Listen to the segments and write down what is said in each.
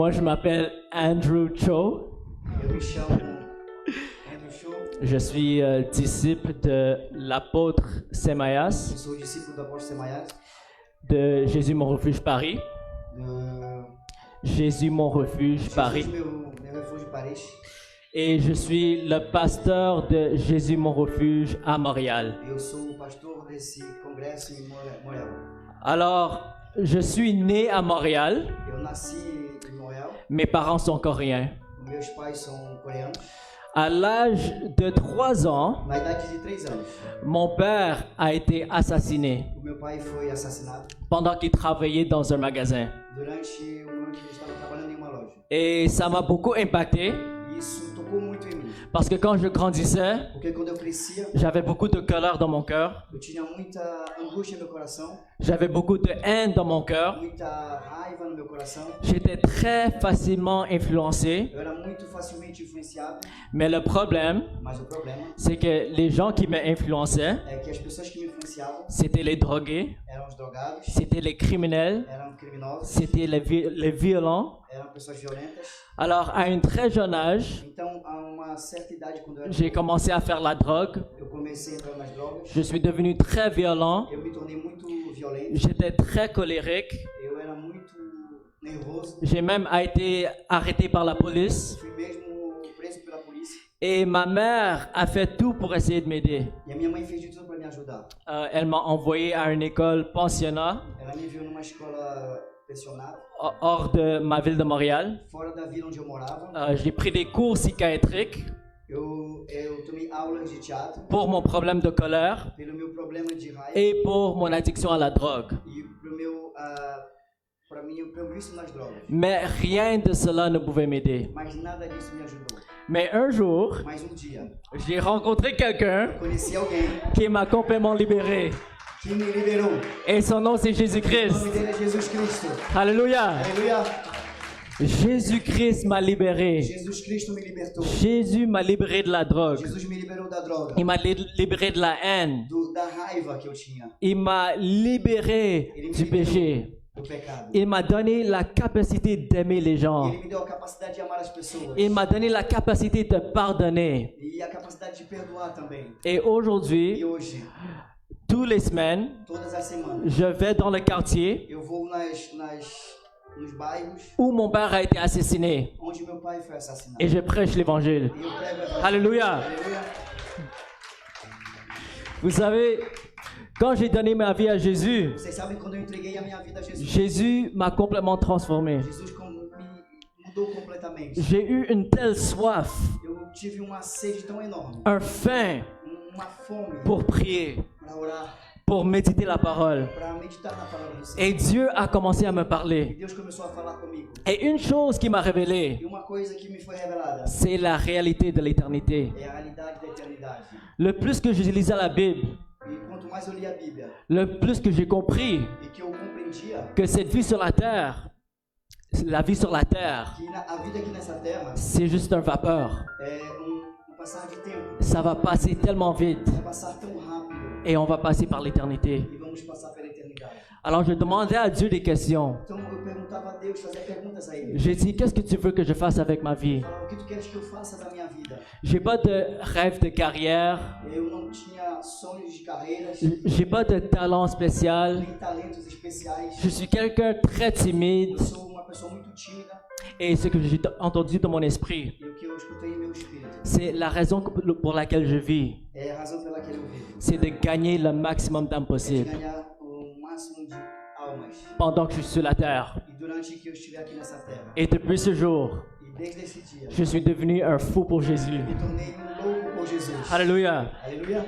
Moi, je m'appelle Andrew Cho. Eu me chamo Andrew Cho, Je suis disciple de l'apôtre eu Semayas sou discípulo do apóstolo Semayas, de Jésus Mon Refuge Paris. de Jésus Mon Refuge Paris. Jesus, meu refúgio Paris. Et je suis le pasteur de Jésus Mon Refuge à Montréal. Eu sou o pastor desse congresso em Montréal. Alors, je suis né à Montréal. Eu nasci em Montréal, Mes parents sont coréens. meus pais são coreanos. À l'âge de 3 ans, Na idade de 3 anos, mon père a été assassiné o meu pai foi assassinado pendant qu'il travaillait dans un magasin. durante o momento que ele estava trabalhando em uma loja. Et ça m'a beaucoup impacté E isso tocou muito em mim, parce que quand je grandissais, porque quando eu crescia, j'avais beaucoup de colère dans mon cœur, eu tinha muita angústia no meu coração, j'avais beaucoup de haine dans mon cœur. muita raiva no meu coração. J'étais très facilement influencé, Eu era muito facilmente influenciado, mais le problème, mas o problema c'est que les gens qui m'influençaient, é que as pessoas que me influenciavam c'était les drogués, eram os drogados, c'était les criminels, eram criminosos, c'était les violents. eram pessoas violentas. Alors, à un très jeune âge, Então, a uma certa idade, quando eu era j'ai commencé à faire la drogue. eu comecei a entrar nas drogas, Je suis devenu très violent. eu me tornei muito violento, J'étais très colérique. eu era muito nervoso, J'ai même été arrêté par la police. fui mesmo preso pela polícia. Et ma mère a fait tout pour essayer de m'aider. E a minha mãe fez de tudo para me ajudar. Elle m'a envoyé à une école pensionnat Ela me viu numa escola pensionata, hors de ma ville de Montréal. fora da vila onde eu morava. J'ai pris des cours psychiatriques Eu tomei aulas de teatro pour mon problème de colère pelo meu problema de raiva et pour mon addiction à la drogue. e pro meu pro meu vício nas drogas. Mais rien de cela ne pouvait m'aider. Mas nada disso me ajudou. Mais un jour, Mas dia, j'ai rencontré quelqu'un conheci alguém qui m'a complètement libéré. que me liberou. Et son nom, c'est O Jésus-Christ. nome dele é Jesus Cristo. Alléluia. Aleluia. Jésus-Christ m'a libéré. Jesus Cristo me libertou. Jésus m'a libéré de la drogue. Jesus me liberou da droga, Il m'a libéré de la haine. da raiva que eu tinha, Il m'a libéré du péché. do pecado. Il m'a donné la capacité d'aimer les gens. Ele me deu a capacidade de amar as pessoas Il m'a donné la capacité de pardonner. e a capacidade de perdoar também. Et E aujourd'hui, hoje, toutes les semaines, todas as semanas, je vais dans le quartier eu vou nos bairros où mon père a été assassiné onde meu pai foi assassinado. et je prêche l'évangile. E eu prego a palavra. Alléluia. Aleluia. Vous savez, quand j'ai donné ma vie à Jésus, Vocês sabem, quando eu entreguei a minha vida a Jesus, Jésus m'a complètement transformé. Jesus me mudou completamente. J'ai eu une telle soif, Eu tive uma sede tão enorme, un faim uma fome pour prier, para orar, pour méditer la parole. para meditar na palavra do Senhor. Et Dieu a commencé à me E parler. Deus começou a falar comigo. Et une chose qui m'a révélé, E uma coisa que me foi revelada c'est la réalité de l'éternité. é a realidade da eternidade. Le plus que je lisais la Bible, E quanto mais eu lia a Bíblia le plus que j'ai compris e que eu compreendia que cette vie sur la terre, la vie sur la terre, que a vida aqui nessa terra c'est juste un vapeur. é passar de tempo, Ça va passer tellement vite vai passar tão rápido et on va passer par l'éternité. e vamos passar pela eternidade. Alors je demandais à Dieu des questions. Então eu perguntava a Deus, fazia perguntas a Ele. J'ai dit, qu'est-ce que tu veux que je fasse avec ma vie? Falava, o que tu queres que eu faça da minha vida? J'ai pas de rêve de carrière, Eu não tinha sonhos de carreiras, j'ai pas de talent spécial. nem talentos especiais. Je suis quelqu'un très timide Eu sou uma pessoa muito tímida et ce que j'ai entendu dans mon esprit, e o que eu escutei em meu espírito c'est la raison pour laquelle je vis, é a razão pela qual eu vivo. c'est de gagner le maximum d'âmes De possible ganhar o máximo de almas. pendant que je suis sur la terre. E durante que eu estiver aqui nessa terra. Et depuis ce jour, E desde esse dia, je suis devenu un fou pour Jésus. me tornei louco por Jesus. Alléluia. Aleluia.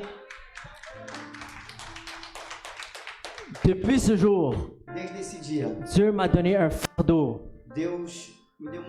Depuis ce jour, Desde esse dia, Dieu m'a donné un fardeau Deus me deu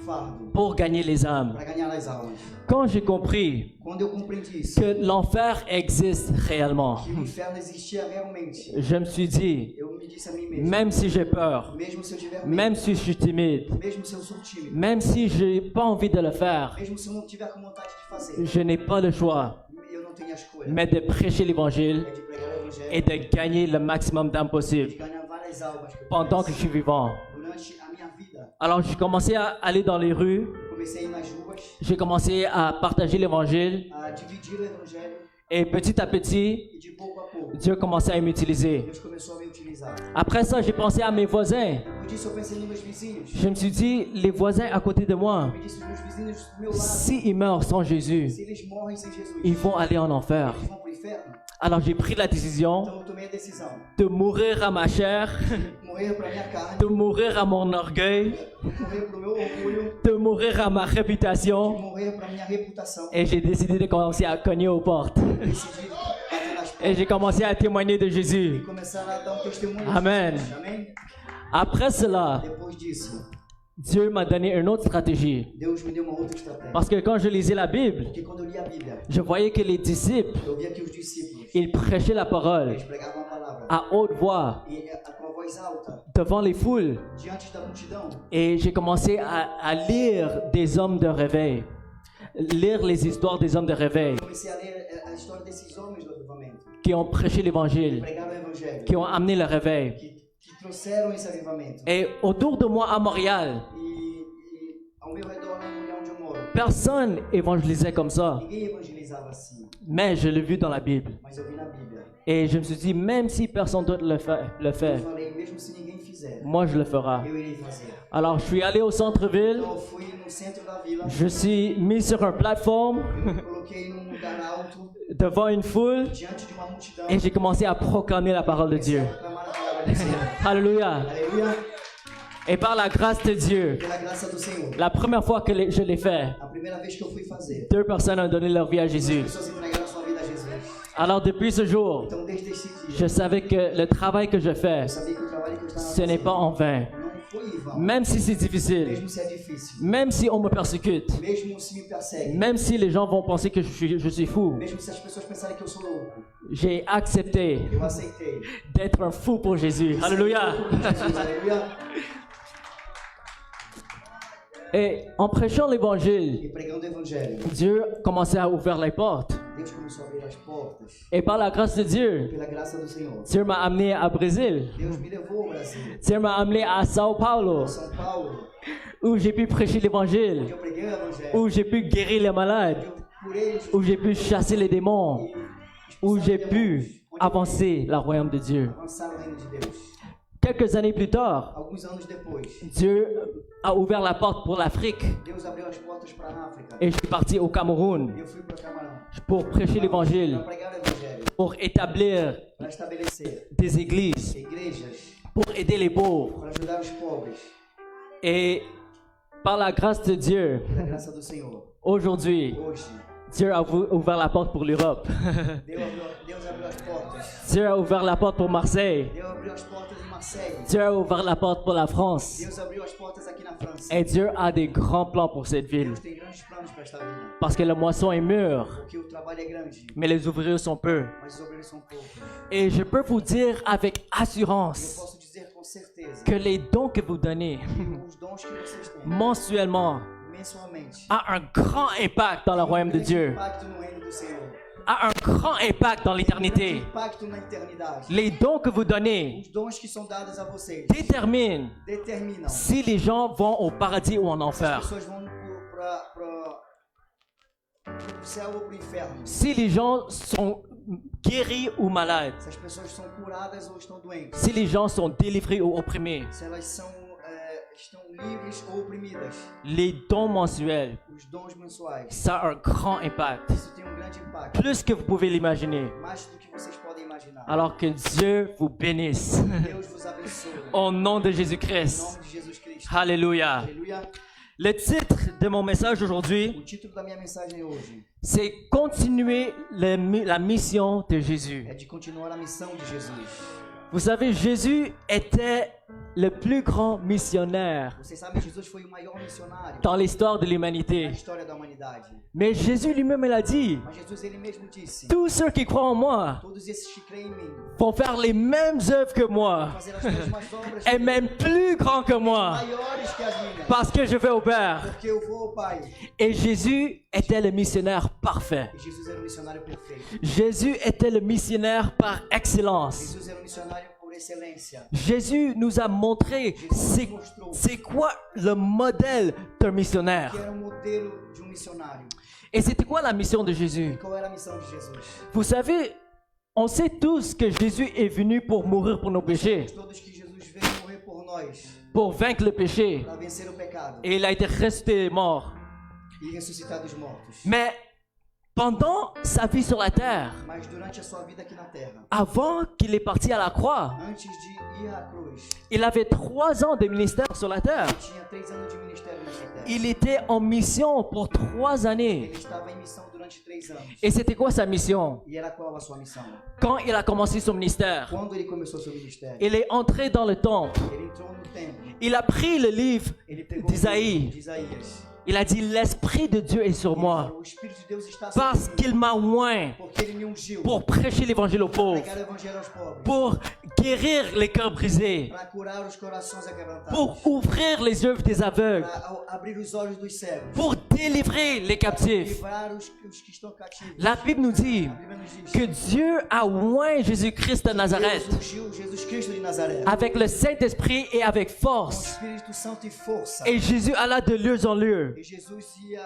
fardo pour gagner les âmes. para ganhar as almas. Quand j'ai compris Quando eu compreendi isso, que l'enfer existe réellement, que o inferno existia realmente, je me suis dit, eu me disse a mim mesmo, même si j'ai peur, mesmo se eu tiver même medo, si je suis timide, mesmo se eu sou tímido, même si je n'ai pas envie de le faire, mesmo se eu não tiver com vontade de fazer, je n'ai pas le choix, eu não tenho a escolha, mais de prêcher l'évangile é de pregar o evangelho, et de gagner le maximum d'âmes de possible ganhar várias almas que eu pendant que conheço. je suis vivant. Durante a minha vida, Alors j'ai commencé à aller dans les rues, Comecei a ir nas ruas, j'ai commencé à partager l'évangile a dividir o evangelho et petit à petit, e de pouco a pouco Dieu commençait à m'utiliser. Deus começou a me utilizar. Après ça, j'ai pensé à mes voisins. Depois disso eu pensei nos meus vizinhos. Je me suis dit, les voisins à côté de moi, Me disse os meus vizinhos do meu lado. s'ils meurent sans Jésus, Se eles morrem sem Jesus, ils vont aller en enfer. eles vão pro inferno. Alors j'ai pris la décision Então eu tomei a decisão de mourir à ma chair, de morrer para minha carne, de mourir à mon orgueil, de morrer pro meu orgulho, de mourir à ma de réputation. morrer para minha reputação. Et j'ai décidé de commencer à cogner aux portes. Decidi bater nas Et portas j'ai commencé à témoigner de e Jésus. começar a dar testemunho. Amen. De Jesus. Amém? Après cela, Depois disso, Dieu m'a donné une autre stratégie. Deus me deu uma outra estratégia. Parce que quand je lisais la Bible, Porque quando eu li a Bíblia, je voyais que les disciples, eu via que os discípulos, ils prêchaient la parole eles pregavam a palavra à haute voix e com a voz alta, devant les foules. diante da multidão. Et j'ai commencé à lire des hommes de réveil, lire les histoires des hommes de réveil Comecei a ler a história desses homens do avivamento, qui ont prêché que l'évangile, pregaram o evangelho, qui ont amené le réveil. que trouxeram esse avivamento. Et autour de moi à Montréal, E ao meu redor, na mulher onde eu moro, personne évangélisait comme ça. ninguém evangelizava assim, Mais je l'ai vu dans la Bible. mas eu vi na Bíblia. Et je me suis dit, même si personne d'autre le Eu fait, falei, mesmo se ninguém fizer, moi je le ferai. eu irei fazer. Alors je suis allé au centre-ville, Então eu fui no centro da vila, je suis mis sur une plateforme eu me coloquei num lugar alto, devant une foule diante de uma multidão, et j'ai commencé à proclamer la parole de comecei Dieu. a proclamar a palavra do Senhor. Alléluia. Aleluia, Et par la grâce de Dieu, pela graça do Senhor. la première fois que je l'ai fait, A primeira vez que eu fui fazer, 2 personnes ont donné leur vie à as Jésus. pessoas entregaram sua vida a Jesus. Alors depuis ce jour, Então desde esse dia, je savais que le travail que je fais, eu sabia que o trabalho que eu estava ce n'est pas en vain. não foi em vão. Même si c'est difficile, Mesmo se é difícil, même si on me persécute, mesmo se me persegue, même si les gens vont penser que je suis fou, mesmo se as pessoas pensarem que eu sou louco, j'ai accepté eu aceitei. d'être un fou pour Jésus. Alléluia. Jesus, aleluia. Et en prêchant l'évangile, E pregando o evangelho, Dieu commençait à ouvrir les portes. Deus começou a abrir as portas. Et par la grâce de Dieu, Pela graça do Senhor, Dieu m'a amené à Brésil. Deus me levou ao Brasil, Dieu m'a amené à Sao Paulo, São Paulo, où j'ai pu prêcher onde l'évangile, eu preguei o evangelho, où j'ai pu guérir les malades, eu curei os où j'ai pu chasser les démons, e où expulsar j'ai os pu demônios, onde avancer le royaume de Dieu. eu avançar o reino de Deus. Quelques années plus tard, Alguns anos depois, Dieu a ouvert la porte pour l'Afrique Deus abriu as portas para a África. et je suis parti au Cameroun E eu fui para o Camarão pour prêcher l'évangile, para pregar o evangelho, pour établir para estabelecer des églises, igrejas, pour aider les pauvres. para ajudar os pobres. Et par la grâce de Dieu, Pela graça do Senhor, aujourd'hui, hoje, Dieu a ouvert la porte pour l'Europe. Deus abriu as portas. Dieu a ouvert la porte pour Marseille. Deus abriu as portas em Marseille. Dieu a ouvert la porte pour la France. Deus abriu as portas aqui na França. Et Dieu a des grands plans pour cette ville. Deus tem grandes planos para esta vida. Parce que la moisson est mûre, Porque o trabalho é grande, mais les ouvriers sont peu. mas os obreiros são poucos. Et je peux vous dire avec Eu assurance posso dizer com certeza que les dons que vous donnez que os dons que vocês têm, mensuellement mensualmente, a un grand impact dans le royaume de tem Dieu, impacto no reino do Senhor, a un grand impact dans l'éternité. impacto na eternidade. Les dons que vous donnez Os dons que são dados a vocês déterminent determinam se si les gens vont au paradis ou en as enfer. pessoas vão para o céu ou para o inferno, Si les gens sont guéris ou malades. se as pessoas são curadas ou estão doentes, Si les gens sont délivrés ou opprimés. se elas estão livres ou oprimidas. Les dons mensuels, Os dons mensuais, ça a un grand impact. isso tem grande impacto, Plus que vous pouvez l'imaginer. mais do que vocês podem imaginar. Alors que Dieu vous bénisse. Deus vos abençoe. Au nom de Em Jésus-Christ. nome de Jesus Cristo. Alléluia. Aleluia. Le titre de mon message aujourd'hui, O título da minha mensagem hoje c'est Continuer la mission de Jésus. é de continuar a missão de Jesus. Vous savez, Jésus était le plus grand missionnaire Vocês sabem que Jesus foi o maior missionário dans l'histoire de na l'humanité. história da humanidade. Mais Jésus lui-même, il a dit, Mas Jesus ele mesmo disse: tous ceux qui croient en moi todos esses que creem em mim vont faire les mêmes œuvres que moi, vão fazer as mesmas obras et même plus grands que moi, maiores que as minhas, parce que je vais au Père. porque eu vou ao Pai. Et Jésus était le missionnaire parfait. E Jesus era um missionário perfeito. Jésus était le missionnaire par excellence. Jesus era um missionário por por excelência. Jésus nous a montré c'est quoi le modèle d'un missionnaire. Que era o modelo de missionário. Et c'était quoi la mission de Jésus? Qual era a missão de Jesus? Vous savez, on sait tous que Jésus est venu pour mourir pour nos péchés, Todos que Jesus veio morrer por nós, pour vaincre le péché. para vencer o pecado Et il a été resté mort. e ressuscitar dos mortos. Mais pendant sa vie sur la terre, Mas durante a sua vida aqui na terra, avant qu'il est parti à la croix, antes de ir à cruz, il avait 3 ans de ministère sur la terre. ele tinha 3 anos de ministério nessa terra. Il était en mission pour 3 années. Ele estava em missão durante 3 anos. Et c'était quoi sa mission? E era qual a sua missão? Quand il a commencé son ministère, Quando ele começou seu ministério, il est entré dans le temple. ele entrou no templo. Il a pris le livre Ele pegou d'Isaïe. o livro de Isaías. Il a dit, l'Esprit de Dieu est sur Ele moi falou, o Espírito de Deus está sobre parce mim, qu'il m'a oint porque ele me ungiu pour prêcher l'évangile aux pauvres, pregar o evangelho aos pobres, pour guérir les cœurs brisés, para curar os corações aquebrantados, pour ouvrir les œuvres des aveugles, para abrir os olhos dos cegos, pour délivrer les captifs. livrar os que estão cativos. La Bible nous dit A Bíblia nos diz que Dieu a oint Jésus-Christ de Nazareth Deus ungiu Jesus Cristo de Nazaré avec le Saint-Esprit et avec com o force. Espírito Santo e força. Et Jésus alla de lieu en lieu. E Jesus ia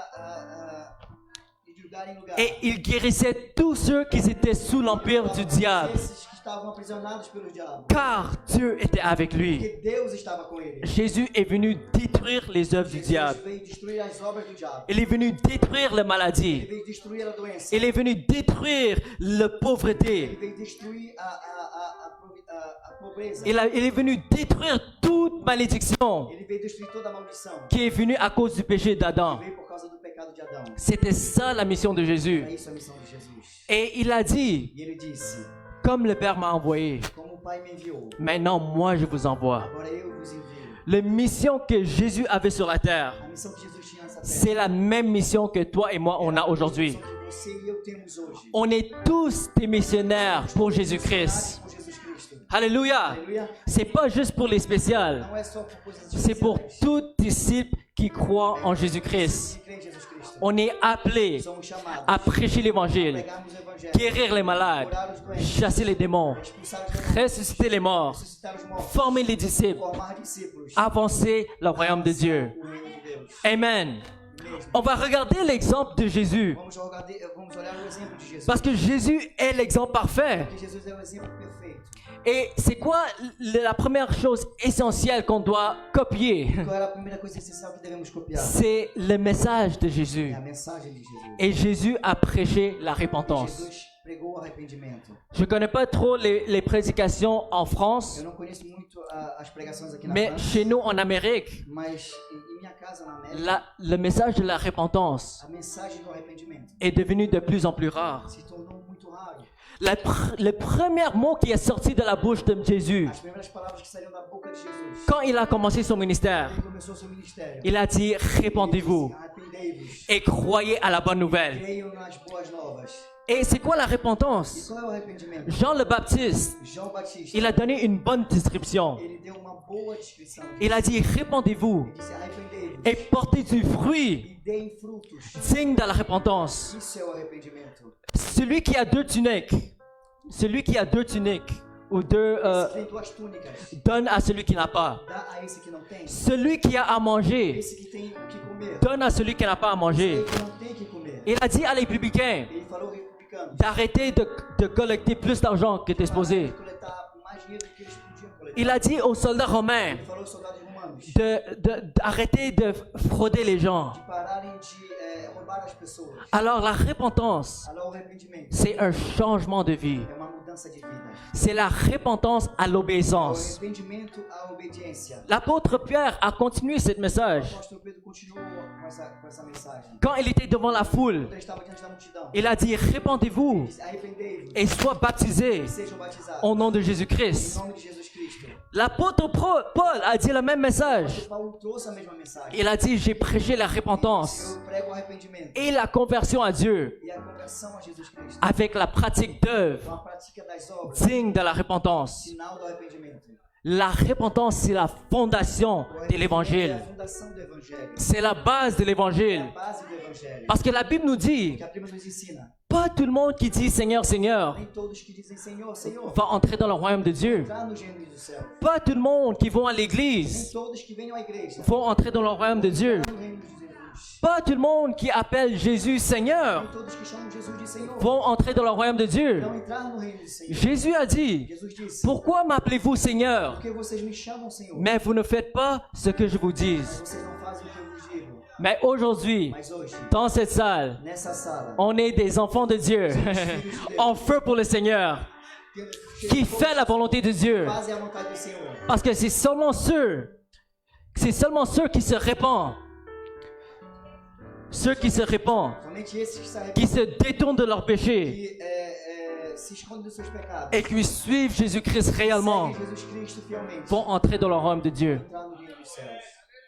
de lugar em lugar. Et il guérissait tous ceux qui étaient sous l'empire du diable. Esses que estavam aprisionados pelo diabo. Car Dieu était avec lui. Porque Deus estava com ele. Jésus est venu détruire les œuvres du Jesus diable. veio destruir as obras do diabo. Il est venu détruire la Ele maladie. veio destruir a doença. Il est venu détruire la Ele pauvreté. veio destruir a pobreza. Il est venu détruire toute malédiction Ele veio destruir toda a maldição. qui est venue à cause du péché d'Adam. Veio por causa do pecado de Adão. C'était ça la mission de Jésus. É isso a missão de Jesus. Et il a dit, E ele disse: comme le Père m'a envoyé, Como o Pai me enviou, maintenant moi je vous envoie. agora eu vos envio. La mission que Jésus avait sur la terre, A missão que Jesus tinha nessa terra. c'est la même mission que toi et moi on a A aujourd'hui. missão que você e eu temos hoje. On est tous des missionnaires pour Jésus-Christ. Por Jesus Cristo. Alléluia. Aleluia. C'est pas juste pour les spéciales, Não é só por coisas c'est pour especiais. tout disciple qui croit en Jésus-Christ. Que crê em Jesus Cristo. On est appelé Somos chamados à prêcher a l'évangile, pregarmos o evangelho, guérir les malades, curar os doentes, chasser les démons, expulsar os demônios, ressusciter les morts, ressuscitar os mortos, former les disciples, formar discípulos, avancer le royaume de Dieu. o reino de Deus. Amen. Mesmo. On va regarder l'exemple de Jésus. Vamos olhar o exemplo de Jesus. Parce que Jésus est l'exemple parfait. Porque Jesus é o exemplo perfeito. Et c'est quoi la première chose essentielle qu'on doit copier? Qual era a primeira coisa essencial que devemos copiar? C'est le message de Jésus. É a mensagem de Jesus. Et Jésus a prêché la repentance. Jesus pregou o arrependimento. Je ne connais pas trop les prédications en France, Eu não conheço muito as pregações aqui na mais França, chez nous en Amérique, mas em minha casa na América, le message de la repentance a mensagem do arrependimento est devenu de plus en plus rare. se tornou muito raro. Le premier mot qui est sorti de la bouche de Jésus, As primeiras palavras que saíram da boca de Jesus, quand il a commencé son ministère, ele começou seu ministério. il a dit, répandez-vous Arrependei-vos. et croyez à la bonne nouvelle. Creiam nas boas novas. Et c'est quoi la E repentance? qual é o arrependimento? Jean le Baptiste, João Batista, il a donné une bonne description. ele deu uma boa descrição. Il a dit, répandez-vous Ele disse: arrependei-vos et portez du fruit e deem frutos. digne de la repentance. Isso é o arrependimento. Celui qui a deux tuniques, ou deux, Esse que tem duas túnicas, donne à celui qui n'a pas. dá a esse que não tem. Celui qui a à manger, Esse que tem o que comer, donne à celui qui n'a pas à manger. esse que não tem o que comer. Il a dit à les publicains Ele falou aos republicanos d'arrêter de collecter plus d'argent que d'exposer. coletar mais dinheiro do que eles podiam coletar. Il a dit aux soldats romains Ele falou aos soldados romanos d'arrêter de frauder les gens. de pararem de roubar as pessoas. Alors la repentance, Alors, o arrependimento c'est un changement de vie. é uma mudança de vida. C'est la repentance à O l'obéissance. arrependimento à obediência. L'apôtre Pierre a continué ce O message. apóstolo Pedro continuou com essa mensagem. Quand il était devant la foule, Quando ele estava diante da multidão, il a dit, répandez-vous ele disse: arrependei-vos et sois baptisés e sejam batizados au nom de em Jésus-Christ. nome de Jesus Cristo. L'apôtre Paul a dit le même message. Paulo trouxe a mesma mensagem. Il a dit, j'ai prêché la repentance Eu prego o arrependimento et la conversion à Dieu e a conversão a Jesus Cristo. avec la pratique d'œuvres Com a prática das obras, dignes de la repentance. sinal do arrependimento. La repentance, c'est la fondation O de arrependimento é l'évangile. a fundação do Evangelho. C'est la base de É l'évangile. a base do Evangelho. Parce que la Bible nous dit, Que a Bíblia nos ensina. pas tout le monde qui dit Seigneur, Seigneur Nem todos que dizem Senhor, Senhor, va entrer dans le royaume de Dieu. entrar no reino do céu. Pas tout le monde qui vont à Nem l'église todos que venham à igreja. vont entrer dans le royaume de Dieu. Entrar no reino de Jesus. Pas tout le monde qui appelle Jésus Seigneur Nem todos que chamam Jesus de Senhor. vont entrer dans le royaume de Dieu. Vão entrar no reino do Senhor. Jésus a dit, Jesus disse. pourquoi m'appelez-vous Seigneur, Porque vocês me chamam Senhor. mais vous ne faites pas ce que je vous dis. Vocês não fazem o que eu vos digo. Mais aujourd'hui, Mas hoje, dans cette salle, nessa sala, on est des enfants de Dieu, en feu pour le Seigneur, qui fait la volonté de Dieu. fazem a vontade do Senhor. Parce que c'est seulement ceux qui se répandent, Somente esses que se arrependem, qui se détournent de leurs péchés que se escondem dos seus pecados, et qui suivent Jésus-Christ réellement, seguem Jesus Cristo fielmente, vont entrer dans le royaume de Dieu. entrar no reino dos céus.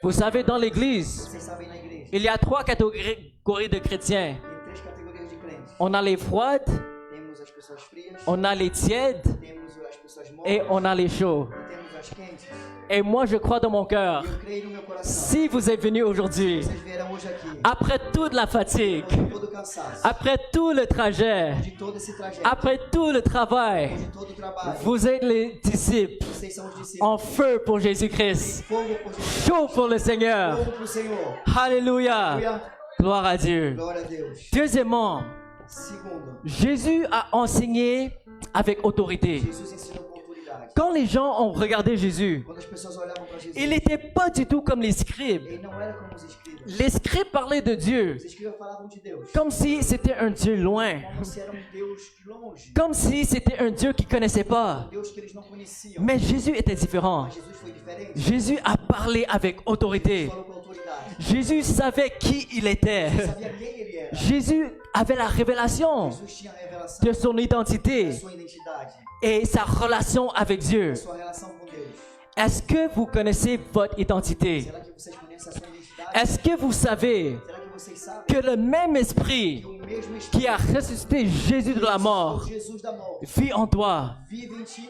Vous savez, dans l'Église, Vocês sabem, na igreja, il y a 3 catégories de chrétiens. tem 3 categorias de crentes. On a les froides, Temos as pessoas frias, on a les tièdes temos as pessoas et mortas, on a les chauds. e temos as quentes. Et moi, je crois dans mon cœur, E eu creio no meu coração. si vous êtes venus aujourd'hui, Vocês vieram hoje aqui, après toute la fatigue, de todo o cansaço, après tout le trajet, de todo esse trajeto, après tout le travail, de todo o trabalho, vous êtes les disciples vocês são os discípulos. en feu pour Jésus-Christ, Fogo por Jesus, chaud pour le Seigneur. fogo pro Senhor. Alléluia. Aleluia. Gloire à Dieu. Glória a Deus. Deuxièmement, Segundo, Jésus a enseigné avec autorité. Jesus ensinou com autoridade. Quand les gens ont regardé Jésus, Quando as pessoas olhavam para Jesus, il n'était pas du tout comme les scribes. ele não era como os escribas. Les scribes parlaient de Dieu Os escribas falavam de Deus, comme si c'était un Dieu loin, como se era Deus longe, comme si c'était un Dieu qu'ils ne connaissaient pas. Deus que eles não conheciam. Mais Jésus était différent. Mas Jesus foi diferente. Jésus a parlé avec autorité. Falou com autoridade. Jésus savait qui il était. Sabia quem ele era. Jésus avait la révélation Jesus tinha a revelação de son identité da sua identidade, et sa relation avec Dieu. da sua relação com Deus. Est-ce que vous connaissez votre identité? Será que vocês conhecem a sua identidade? Est-ce que vous savez Será que vocês sabem que le même esprit que o mesmo Espírito qui a ressuscité Jésus de la mort Jesus da morte vit en toi? vive em ti?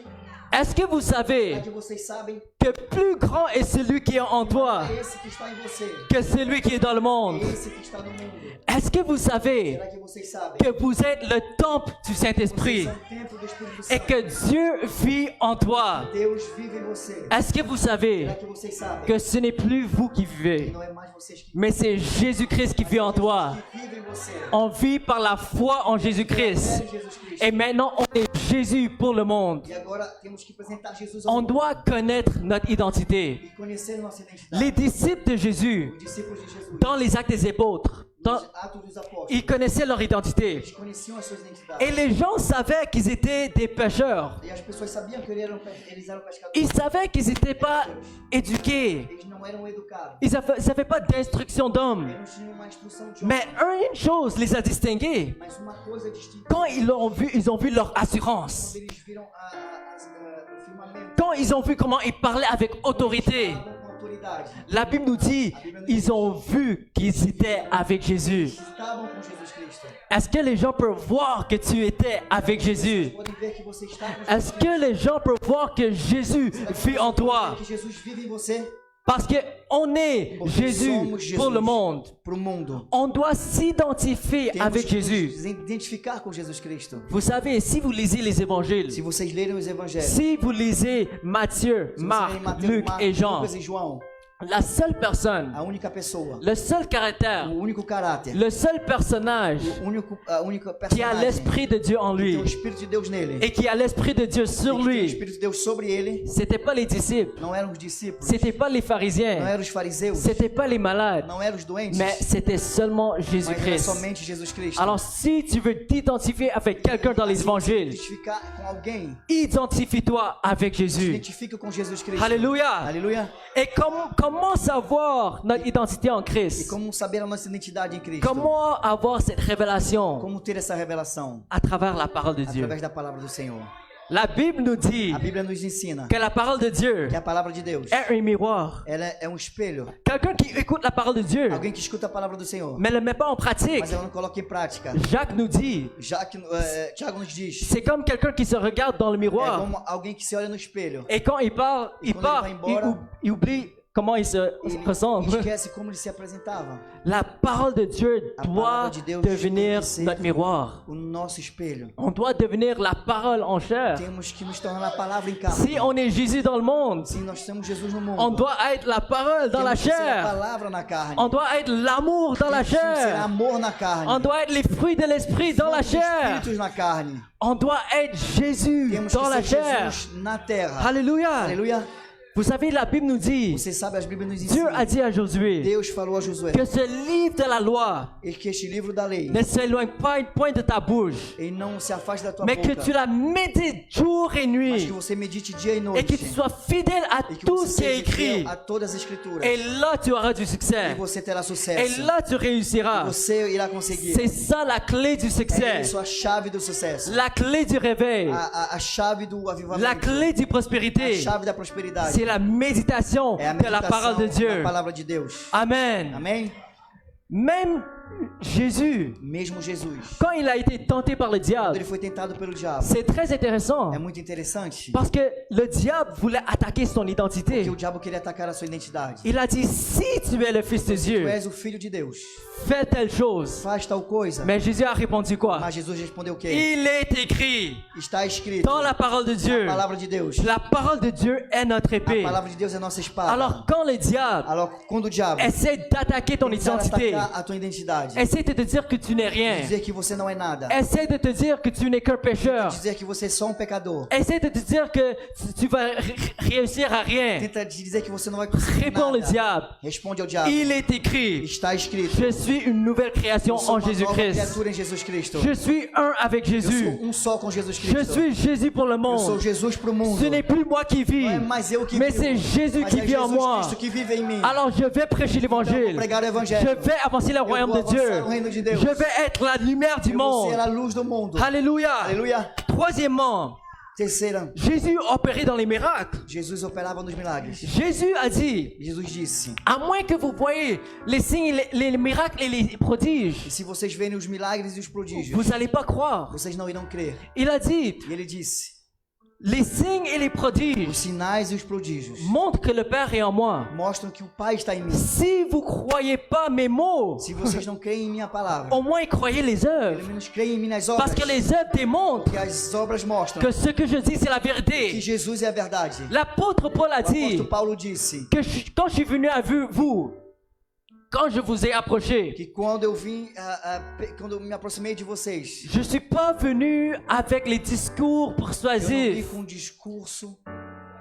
Est-ce que vous Será savez que vocês sabem que plus grand est celui qui est en toi é esse que está em você? que celui qui est dans le monde? É esse que está no mundo? Est-ce que vous savez Será que vocês sabem que vous êtes le temple du vocês Saint-Esprit são o templo do Espírito et Santo? que Dieu vit en toi? Deus vive em você. Est-ce que vous savez Será que vocês sabem que ce n'est plus vous qui que vivez, não é mais vocês que mais c'est Jésus-Christ qui vit en toi? vivem em você? On vit par la foi en Jésus-Christ. É Jesus Cristo. Et maintenant, on est Jésus pour le monde. E agora temos que apresentar Jesus ao On mundo doit connaître notre identité. e conhecer nossa identidade. Les disciples de Jésus, Os discípulos de Jesus, dans les actes des apôtres, nos Atos dos Apóstolos, ils connaissaient leur identité. eles conheciam as suas identidades. Et les gens savaient qu'ils étaient des pécheurs. E as pessoas sabiam que eles eram pescadores. Ils savaient qu'ils n'étaient pas éduqués. Eles não eram educados. Ils n'avaient pas d'instruction d'homme. Eles não tinham uma instrução de homem. Mais une chose les a distingués. Mas uma coisa distinta. Quand ils ont vu leur assurance. Quando eles viram o firmamento, Quand ils ont vu comment ils parlaient avec autorité. falavam com autoridade. La Bible nous dit, ils ont vu qu'ils étaient avec Jésus. Estavam com Jesus Cristo. Est-ce que les gens peuvent voir que tu étais avec Jésus? Podem ver que você está com Est-ce que les gens peuvent voir que Jésus vit en toi? que Jesus vive em você. Parce que on est Porque Jésus somos Jesus pour le monde. Pro mundo. On doit s'identifier Temos avec que Jésus. nos identificar com Jesus Cristo. Vous savez, si vous lisez les évangiles, Se vocês lerem os evangelhos, si vous lisez Matthieu, se vocês Marc, lerem Mateus, Luc Marcos, et Jean, Lucas e João, la seule personne, a única pessoa, le seul caractère, o único caráter, le seul personnage a única qui a personagem l'Esprit de Dieu en que lui tem o Espírito de Deus nele, et qui a l'Esprit de Dieu e sur que tem o lui, Espírito de Deus sobre ele, c'était pas les disciples, não eram os discípulos, c'était pas les não pharisiens, eram os fariseus, c'était pas les malades, não eram os doentes, mais c'était seulement mas era Jésus-Christ. somente Jesus Cristo. Alors si tu veux t'identifier avec quelqu'un dans les évangiles, Identificar com alguém, identifie-toi avec Jésus. identifica com Jesus Cristo. Alléluia. Aleluia. Et comment savoir notre identité en E Christ? como saber a nossa identidade em Cristo? Comment avoir cette révélation Como ter essa revelação? à travers la parole de Dieu? Através da palavra do Senhor. La Bible nous dit A Bíblia nos ensina que la parole de Dieu que a palavra de Deus est un miroir. ela é espelho. Quelqu'un qui écoute la parole de Dieu, Alguém que escuta a palavra do Senhor, mais ne le met pas en pratique. mas ela não coloca em prática. Jacques nous dit, Tiago nos diz, c'est comme quelqu'un qui se regarde dans le é miroir. como alguém que se olha no espelho Et quand il part, Et quand il va embora, il oublie comment il se e ressemble. esquece como ele se apresentava. La parole de Dieu A doit palavra de Deus devenir tem que ser notre miroir. o nosso espelho. On doit devenir la parole en chair. Temos que nos tornar a palavra em carne. Si on est Jésus dans le monde, Se nós temos Jesus no mundo, on doit être la parole dans la temos que ser a chair. palavra na carne. On doit être l'amour dans la Temos que ser chair. amor na carne. On doit être les fruits de l'esprit dans la Frutos chair. espíritos na carne. On doit être Jésus Temos dans que la ser chair. Jesus na terra. Alléluia. Aleluia. Vous savez, la Bible nous dit, Você sabe, as Bíblias nos Dieu a ensinam. dit à Josué Deus falou a Josué que ce livre de la loi que este livro da lei, ne s'éloigne pas une pointe de ta bouche, ele não se afaste da tua mais que boca, tu la médites jour et mas que nuit você medite dia e et noite, que tu sois fidèle à e que tout você ce qui est seja fiel écrit. a todas as escrituras, Et là, tu auras du e succès. você terá Et sucesso, là, tu réussiras. você irá conseguir. C'est ça la clé du É succès. isso a chave do sucesso, La clé du réveil. a chave do La avivamento, clé du a prospérité. chave da prosperidade, C'est la méditation é a de la parole de meditação da Dieu. palavra de Deus. Amen. Amém? Même Jésus, Mesmo Jesus, quand il a été tenté par le quando diable, ele foi tentado pelo diabo, c'est très intéressant. é muito interessante, Parce que le diable voulait attaquer son identité. que o diabo queria atacar a sua identidade. Il a dit, si tu es le Fils de Tu Dieu, és o filho de Deus, fais telle chose. faz tal coisa. Mais Jésus a répondu quoi? Mas Jesus respondeu o quê? Il est écrit Está escrito dans la parole de Dieu. a palavra de Deus. La parole de Dieu est notre A épée. palavra de Deus é nossa espada. Alors quand le diable Alors, quando o diabo essaie d'attaquer ton tentar identité, atacar a tua identidade, essaie de te dire que tu n'es rien, dizer que você não é nada, essaie de te dire que tu n'es qu'un pécheur, dizer que você é só pecador, essaie de te dire que tu vas réussir à rien, tenta te dizer que você não vai conseguir réponds le nada, diable. responde ao diabo. Il est écrit, Está escrito. je suis une nouvelle création Eu sou en uma nova Jésus-Christ. criatura em Jesus Cristo. Je suis un avec Eu Jésus. sou só com Jesus Je Cristo. suis Jésus pour le Eu sou monde. Jesus pro mundo. Ce n'est plus moi qui vis, Não é mais eu que mais vivo, c'est Jésus mas qui é vit en Jesus moi. Cristo que vive em mim. Alors je vais prêcher Então, eu vou l'évangile. pregar o evangelho. Je vais avancer le royaume de vou Dieu. avançar no reino de Deus. Je vais être la lumière du Eu vou monde. ser a luz do mundo. Alléluia. Aleluia. Troisièmement, Terceira, Jésus opérait dans les miracles. Jesus operava nos milagres. Jésus a dit, Jesus disse: à moins que vous voyez les signes, les miracles et les prodiges, e se vocês verem os milagres e os prodígios, vous n'allez pas croire. vocês não irão crer. Il a dit, E ele disse: les signes et les os prodiges sinais e os prodígios montrent que le Père est en moi. mostram que o Pai está em mim. Si vous croyez pas mes mots, Se vocês não creem em minha palavra, au moins croyez les pelo œuvres. menos creem em mim nas Parce obras, que les œuvres démontrent porque as obras mostram que ce que je dis, c'est la que vérité. Jesus é a verdade. L'apôtre Paul a O dit apóstolo Paulo disse que quand je suis venu à vous, quand je vous ai approché, que quando eu vim, quando eu me aproximei de vocês, je suis pas venu avec les discours eu não vim persuasifs com um discurso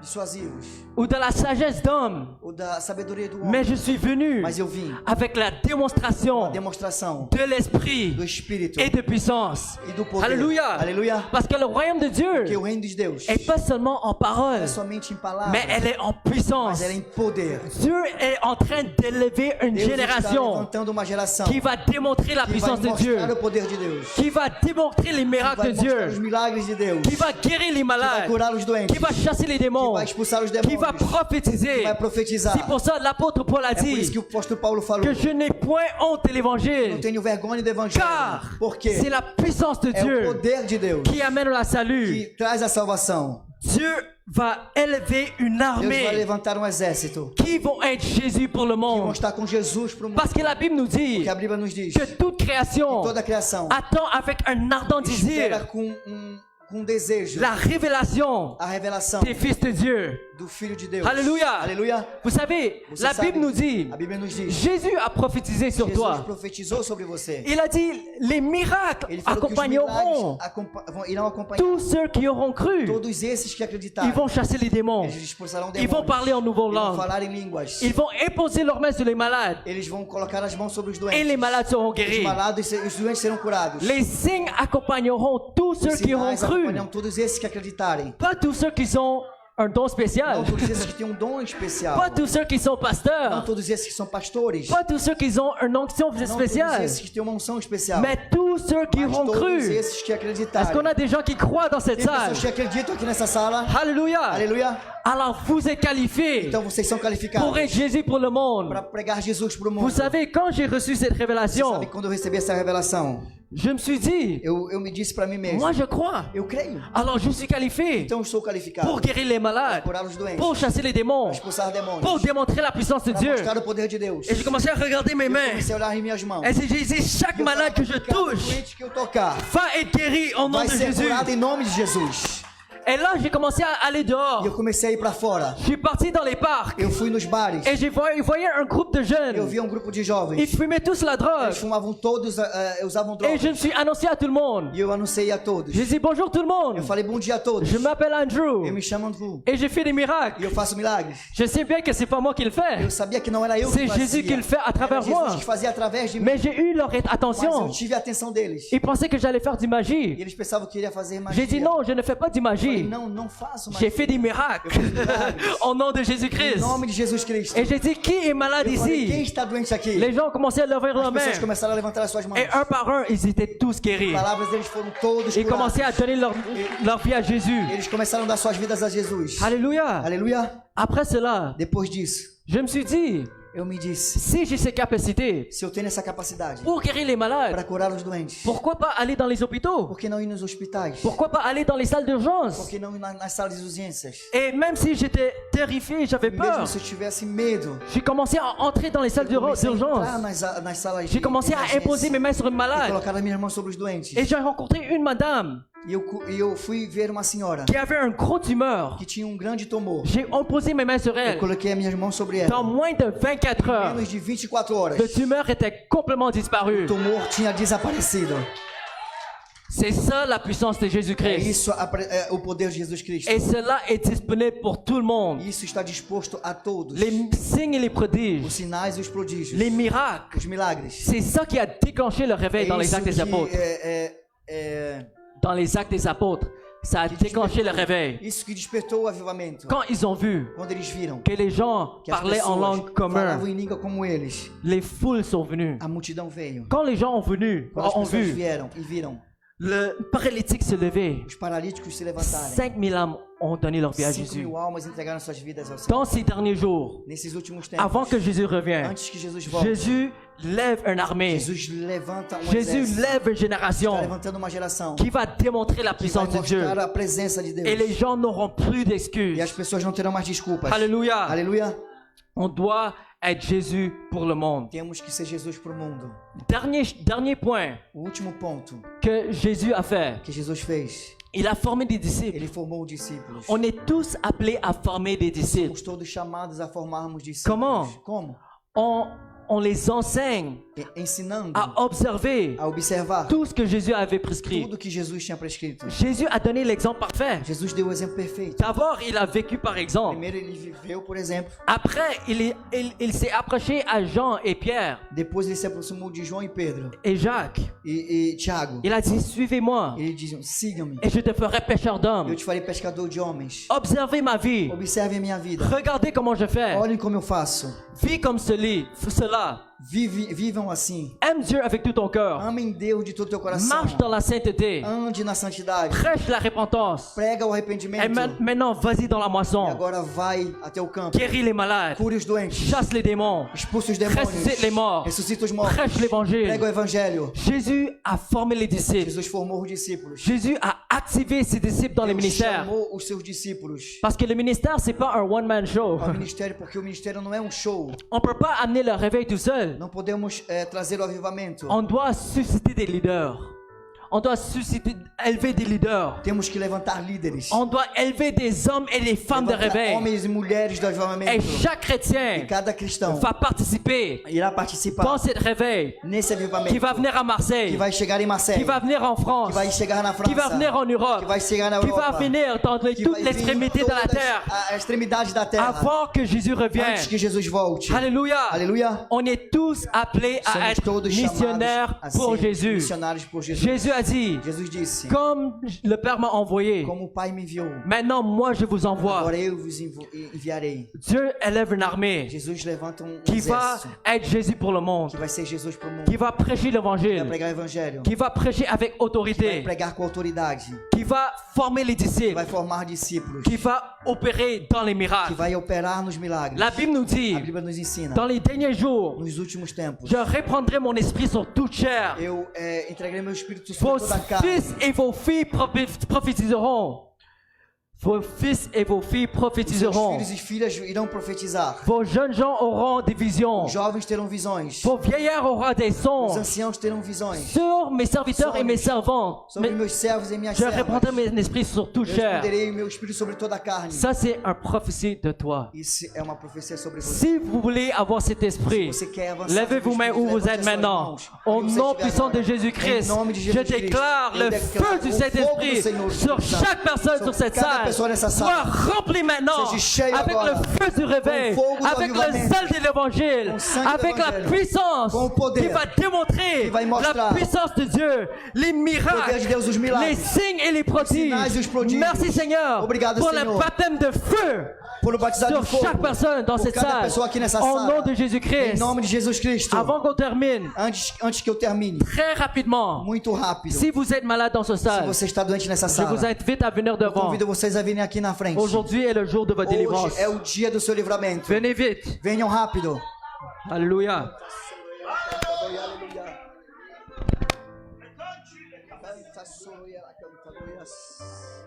dissuasivos ou de la sagesse d'homme, ou da sabedoria do homem, mais je suis venu mas eu vim avec la com a démonstration demonstração de l'esprit do Espírito et de puissance. e do poder. Alléluia. Aleluia. Parce que le royaume de Que Dieu o reino de Deus est pas seulement en não parole, é somente em palavras, mais elle est en puissance. mas ela é em poder. Dieu est en train d'élever une Deus está génération levantando uma geração qui va démontrer la que vai puissance de Dieu, mostrar o poder de Deus, qui va démontrer les miracles vai de mostrar os Dieu, milagres de Deus, qui va guérir les que vai malades, curar os doentes, qui va chasser les que démons, vai expulsar os qui demônios, va prophétiser. que vai profetizar. C'est pour ça que l'apôtre Paul a É por isso dit que o apóstolo Paulo falou: que je n'ai point honte de não l'évangile, tenho vergonha do evangelho, car porque c'est la puissance de é o Dieu poder de Deus qui amène la salut. que traz a salvação. Dieu va élever une Deus vai armée levantar um exército qui vont être Jésus pour le que vão monde. estar com Jesus para o mundo. Parce que la Bible nous dit Que a Bíblia nos diz que toute création toda a criação attend avec un ardent espera désir com um desejo la révélation a revelação des fils de Dieu. do Filho de Deus. Alléluia. Aleluia. Vous savez, Você la sabe, Bible nous dit, a Bíblia nos diz, Jésus a prophétisé sur Jesus toi. profetizou sobre você. Il a dit, les miracles Ele falou que os accompagneront milagres irão acompanhar tous ceux qui auront cru. todos esses que acreditaram. Ils vont chasser les démons. Eles expulsarão Ils vont demônios. parler en nouvelles Eles vão langues. falar em línguas. Ils vont imposer leurs mains sur les malades. Eles vão colocar as mãos sobre os Et doentes. les malades seront Os guéris. malados e os doentes serão curados. Les signes accompagneront tous Os ceux qui auront sinais cru. acompanham todos esses que acreditarem. Pas tous ceux qui sont un don spécial. Não todos esses que têm um dom especial. Pas tous ceux qui sont Não pasteurs. todos esses que são pastores. Pas tous ceux qui ont une onction Não todos spéciale. esses que têm uma unção especial. Mais tous ceux qui Mas ont todos cru. esses que Est-ce acreditaram. qu'on a des gens qui croient dans cette Tem salle? pessoas que acreditam aqui nessa sala. Alléluia. Aleluia. Alors vous êtes qualifiés Então vocês são qualificados pour être Jésus pour le monde. para pregar Jesus para o mundo. Vous savez, quand j'ai reçu cette Você révélation, sabe quando eu recebi essa revelação? je me suis dit, Eu me disse para mim mesmo. moi je crois. Eu creio. Alors je suis qualifié Então eu sou qualificado pour guérir les malades, curar os doentes, pour chasser les démons, expulsar demônios, pour démontrer la puissance de para Dieu. mostrar o poder de Deus. Et j'ai commencé à regarder mes Eu mains. comecei a olhar em minhas mãos. Et c'est Jésus, chaque E eu malade que je falava, cada touche doente que eu tocar va être guéri au nom vai de ser Jésus. curado em nome de Jesus. Et là, j'ai commencé à aller E dehors. eu comecei a ir para fora. Je suis parti dans les parcs Eu fui nos bares. et j'ai voyé un groupe de Eu jeunes. via um grupo de Ils jovens. fumaient tous la drogue. Eles fumavam todos, usavam Et drogas. je me suis annoncé à tout le monde. E eu anunciei a todos. J'ai dit bonjour tout le Eu monde. falei bom dia a todos. Je m'appelle Andrew. Eu me chamo Andrew. Et j'ai fait des E miracles. eu faço milagres. Je sais bien que c'est pas moi qui le fais. Eu sabia que não era eu C'est que fazia. Jésus qui le fait à travers Era Jesus moi. que fazia através de mim. Mais j'ai eu leur Mas eu attention. tive a atenção deles. Ils pensaient que j'allais faire du E magie. eles pensavam que eu iria fazer magia. J'ai dit non, je ne fais pas de Eu falei, magie. não, não faço J'ai magia. fait des miracles. Au nom de Em Jésus-Christ. nome de Jesus Cristo. Et j'ai dit qui est malade Eu falei, quem ici? está doente aqui? Les gens ont commencé à lever leurs As pessoas mains. começaram a levantar as suas mãos. Et un par un, ils étaient tous guéris. As palavras deles foram todos Ils curadas. commençaient à donner leur vie à Jésus. Eles começaram a dar suas vidas a Jesus. Alléluia. Aleluia. Après cela, Depois disso, je me suis dit, eu me disse, si j'ai ces capacités se eu tenho essa capacidade pour guérir les malades, para curar os doentes, pourquoi pas aller dans les hôpitaux? por que não ir nos hospitais? Pourquoi pas aller dans les salles Por d'urgence? que não ir nas salas de urgências? Et même si j'étais terrifié, j'avais peur, Mesmo se eu tivesse medo, j'ai commencé à entrer dans les salles eu comecei a entrar d'urgence. nas salas de J'ai commencé à imposer mes mains sur une e malade. colocar as minhas mãos sobre os doentes. Et j'ai rencontré une madame E eu fui ver uma senhora qui avait un gros tumeur. que tinha grande tumor. J'ai imposé mes mains sur Eu elle. coloquei as minhas mãos sobre Dans ela. moins de 24 heures, Menos de 24 horas, le tumeur était complètement disparu. o tumor tinha desaparecido. C'est ça la puissance de É Jésus-Christ. isso o poder de Jesus Cristo. Et cela est disponible pour tout le monde. Isso está disposto a todos. Les signes et les Os prodiges, sinais e os prodígios. les miracles, Os milagres. c'est ça qui a déclenché le réveil É dans les isso actes des apôtres. que, Dans les actes des apôtres, ça a déclenché le réveil. isso que despertou o avivamento. Quand ils ont vu Quando eles viram que les gens que as parlaient en pessoas langue commune, falavam em língua como eles, les foules sont venues. a multidão veio. Quand les gens Quando as ont pessoas vu vieram e viram le paralytique se lever, os paralíticos se levantarem, 5000 âmes ont donné leur vie à 5 Jésus. 000 almas entregaram suas vidas ao Senhor. Dans ces derniers jours, Nesses últimos tempos, avant que Jésus revienne, antes que Jesus volte, Jésus lève une armée. Jesus levanta Jésus exército. lève une Está génération levantando uma geração qui va démontrer la que vai puissance de Dieu. mostrar a presença de Deus. Et les gens n'auront plus E d'excuses. as pessoas não terão mais desculpas. Alléluia. Aleluia. On doit être Jésus pour le monde. Temos que ser Jesus para o mundo. Dernier point O último ponto que Jésus a fait, que Jesus fez, il a formé des disciples. ele formou discípulos. On est tous appelés à former des disciples. Somos todos chamados a formarmos discípulos. Comment? Como? On les enseigne Ensinando à observer a observar tout ce que Jésus avait prescrit. tudo que Jesus tinha prescrito. Jésus a donné l'exemple parfait. Jesus deu o exemplo perfeito. D'abord, il a vécu par exemple. Primeiro ele viveu, por exemplo. Après, il s'est approché à Jean et Pierre Depois ele se aproximou de João e Pedro et Jacques. e Tiago. Il a dit, suivez-moi Ele diz: sigam-me, et je te ferai pêcheur eu d'hommes. te farei pescador de homens. Observez ma vie. Observem a minha vida. Regardez comment je fais. Olhem como eu faço. Vis comme cela. Vivam assim. Aime Dieu avec tout ton cœur. Amem Deus de todo o teu coração. Marche dans la sainteté. Ande na santidade. Prêche la repentance. Prega o Et arrependimento. maintenant, vas-y dans la E moisson. agora vai até o campo. Guéris les malades. Cure os doentes. Chasse les démons. Expulse os demônios. Ressuscite les morts. Ressuscita os mortos. Prêche l'évangile. Prega o evangelho. Jésus a formé les disciples. Jesus formou os discípulos. Jésus a activé ses disciples dans les Deus ministères. chamou os seus discípulos Parce que le ministère, c'est pas un one-man show. ao ministério, porque o ministério não é um show. On peut pas amener le réveil tout seul. Não podemos trazer o avivamento. On doit susciter des leaders. On doit élever des leaders. Temos que levantar líderes. On doit élever des hommes et des femmes de Levantar réveil. homens e mulheres do Et avivamento. chaque chrétien E cada cristão va participer irá participar dans cette réveil nesse avivamento. qui va venir à Que Marseille, vai chegar em Marseille. qui va venir en France, Que vai chegar na França. qui va venir en Europe, Que vai chegar na qui Europa. va venir dans Que toute vai vir l'extrémité de la todas terre a extremidade da terra. avant que Jésus revienne. Antes que Jesus volte. Alléluia. Aleluia. On est tous appelés à Somos être todos missionnaires chamados a pour ser Jésus. missionários por Jesus. Jésus a a dit, Jesus disse, comme le Père m'a envoyé, como o Pai me enviou, maintenant moi je vous envoie. agora eu vos enviarei. Dieu élève une armée Jesus levanta qui va exército, être Jésus pour le monde, que vai ser Jesus para o mundo, qui va prêcher que vai l'évangile, pregar o evangelho, qui va prêcher avec que vai autorité, pregar com autoridade, qui va former les que disciples, vai formar discípulos, qui va opérer dans les que miracles. vai operar nos milagres. La Bible nous dit, A Bíblia nos ensina, dans les derniers jours, nos últimos tempos, je répandrai mon esprit sur toute chair. eu entreguei meu espírito sobre Vos toda a carne. fils et vos filles prophétiseront. Vos fils et vos filles Seus prophétiseront. filhos e filhas irão profetizar. Vos jeunes gens auront des visions. Os jovens terão visões. Vos vieillards auront des Os songs. anciãos terão visões. Sur mes serviteurs et mes servantes, Sobre meus servos e minhas je servas. répandrai mon esprit sur toute Eu chair. esconderei o meu espírito sobre toda a carne. Ça, c'est une prophétie de toi. Isso é uma profecia sobre você. Si vous voulez avoir cet esprit, Você quer avançar levez vos no mains espírito, où vous levante êtes as suas maintenant. mãos. Au Onde você nom estiver puissant de agora. Jésus-Christ, Em nome de je Jesus Cristo, déclare eu le declaro feu du o fogo do Saint-Esprit Senhor sur chaque personne sur cette cada salle. pessoa nessa Sois sala. rempli maintenant Seja cheio avec agora. le feu du réveil, Com o fogo do avec le avivamento. zèle de l'évangile, Com o sangue do avec la evangelho. puissance Com o poder. qui va démontrer Que vai la mostrar. puissance de Dieu, les Poder de miracles, Deus, os milagres. les signes et les prodiges. sinais e os prodígios. Merci Seigneur Obrigado, pour le Senhor. baptême de feu Por o batizado sur de fogo. chaque personne dans Por cette cada salle. pessoa aqui nessa Au sala. nom de Em Jésus-Christ. nome de Jesus Cristo. Avant qu'on termine, Antes que eu termine, très rapidement, muito rápido. si vous êtes malade dans ce Se salle, você está doente nessa je sala, vous invite à venir devant. convido vocês a virem aqui na frente. Aujourd'hui est le jour de votre délivrance. Hoje é o dia do seu livramento. Venez vite. Venham rápido. Alléluia. Canta,